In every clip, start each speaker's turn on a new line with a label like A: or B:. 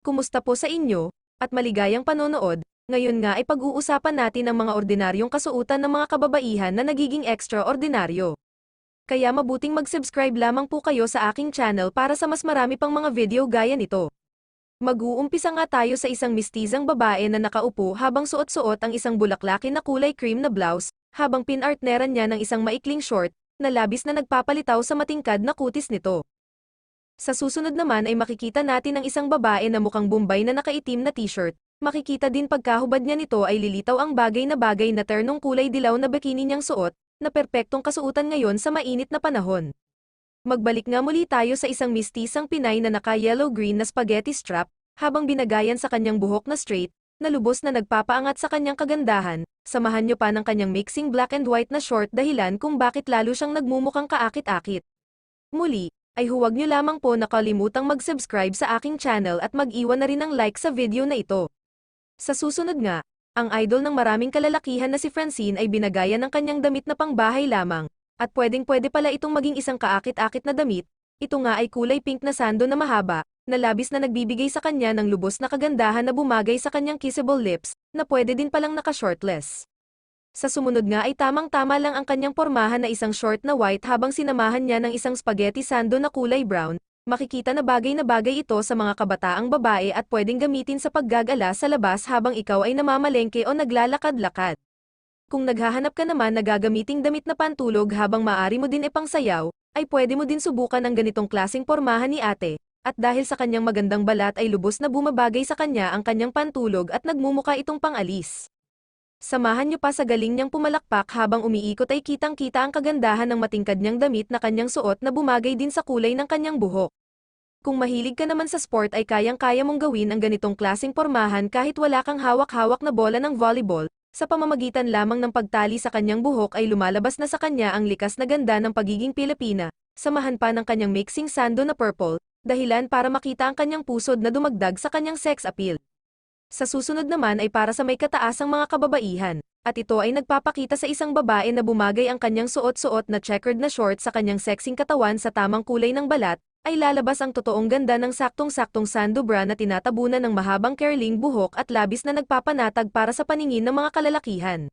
A: Kumusta po sa inyo, at maligayang panonood. Ngayon nga ay pag-uusapan natin ang mga ordinaryong kasuotan ng mga kababaihan na nagiging extraordinaryo. Kaya mabuting mag-subscribe lamang po kayo sa aking channel para sa mas marami pang mga video gaya nito. Mag-uumpisa nga tayo sa isang mistizang babae na nakaupo habang suot-suot ang isang bulaklakin na kulay cream na blouse, habang pinartneran niya ng isang maikling short, na labis na nagpapalitaw sa matingkad na kutis nito. Sa susunod naman ay makikita natin ang isang babae na mukhang Bombay na nakaitim na t-shirt. Makikita din pagkahubad niya nito ay lilitaw ang bagay na ternong kulay dilaw na bikini niyang suot, na perpektong kasuotan ngayon sa mainit na panahon. Magbalik nga muli tayo sa isang mistisang Pinay na naka-yellow-green na spaghetti strap, habang binagayan sa kanyang buhok na straight, na lubos na nagpapaangat sa kanyang kagandahan. Samahan niyo pa ng kanyang mixing black and white na short dahilan kung bakit lalo siyang nagmumukhang kaakit-akit. Muli, ay huwag niyo lamang po nakalimutang mag-subscribe sa aking channel at mag-iwan na rin ng like sa video na ito. Sa susunod nga, ang idol ng maraming kalalakihan na si Francine ay binagayan ng kanyang damit na pangbahay lamang, at pwedeng-pwede pala itong maging isang kaakit-akit na damit. Ito nga ay kulay pink na sando na mahaba, na labis na nagbibigay sa kanya ng lubos na kagandahan na bumagay sa kanyang kissable lips, na pwede din palang naka-shortless. Sa sumunod nga ay tamang-tama lang ang kanyang pormahan na isang short na white habang sinamahan niya ng isang spaghetti sando na kulay brown. Makikita na bagay ito sa mga kabataang babae at pwedeng gamitin sa paggagala sa labas habang ikaw ay namamalengke o naglalakad-lakad. Kung naghahanap ka naman na gagamiting damit na pantulog habang maaari mo din ipangsayaw, ay pwede mo din subukan ang ganitong klaseng pormahan ni ate, at dahil sa kanyang magandang balat ay lubos na bumabagay sa kanya ang kanyang pantulog at nagmumuka itong pangalis. Samahan niyo pa sa galing niyang pumalakpak habang umiikot ay kitang-kita ang kagandahan ng matingkad niyang damit na kanyang suot na bumagay din sa kulay ng kanyang buhok. Kung mahilig ka naman sa sport ay kayang-kaya mong gawin ang ganitong klaseng pormahan kahit wala kang hawak-hawak na bola ng volleyball, sa pamamagitan lamang ng pagtali sa kanyang buhok ay lumalabas na sa kanya ang likas na ganda ng pagiging Pilipina, samahan pa ng kanyang mixing sando na purple, dahilan para makita ang kanyang pusod na dumagdag sa kanyang sex appeal. Sa susunod naman ay para sa may kataasang mga kababaihan, at ito ay nagpapakita sa isang babae na bumagay ang kanyang suot-suot na checkered na short sa kanyang sexing katawan sa tamang kulay ng balat, ay lalabas ang totoong ganda ng saktong-saktong sando bra na tinatabunan ng mahabang curling buhok at labis na nagpapanatag para sa paningin ng mga kalalakihan.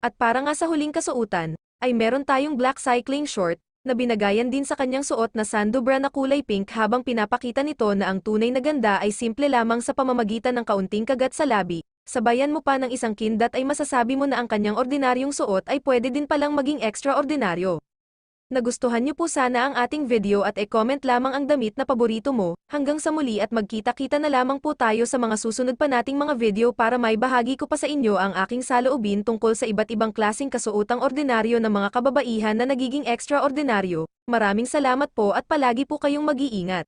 A: At para nga sa huling kasuotan, ay meron tayong black cycling short, na binagayan din sa kanyang suot na sando bra na kulay pink habang pinapakita nito na ang tunay na ganda ay simple lamang sa pamamagitan ng kaunting kagat sa labi. Sabayan mo pa ng isang kindat ay masasabi mo na ang kanyang ordinaryong suot ay pwede din palang maging extraordinaryo. Nagustuhan niyo po sana ang ating video at e-comment lamang ang damit na paborito mo. Hanggang sa muli at magkita-kita na lamang po tayo sa mga susunod pa nating mga video para may bahagi ko pa sa inyo ang aking saloobin tungkol sa iba't ibang klaseng kasuotang ordinaryo ng mga kababaihan na nagiging extraordinaryo. Maraming salamat po at palagi po kayong mag-iingat.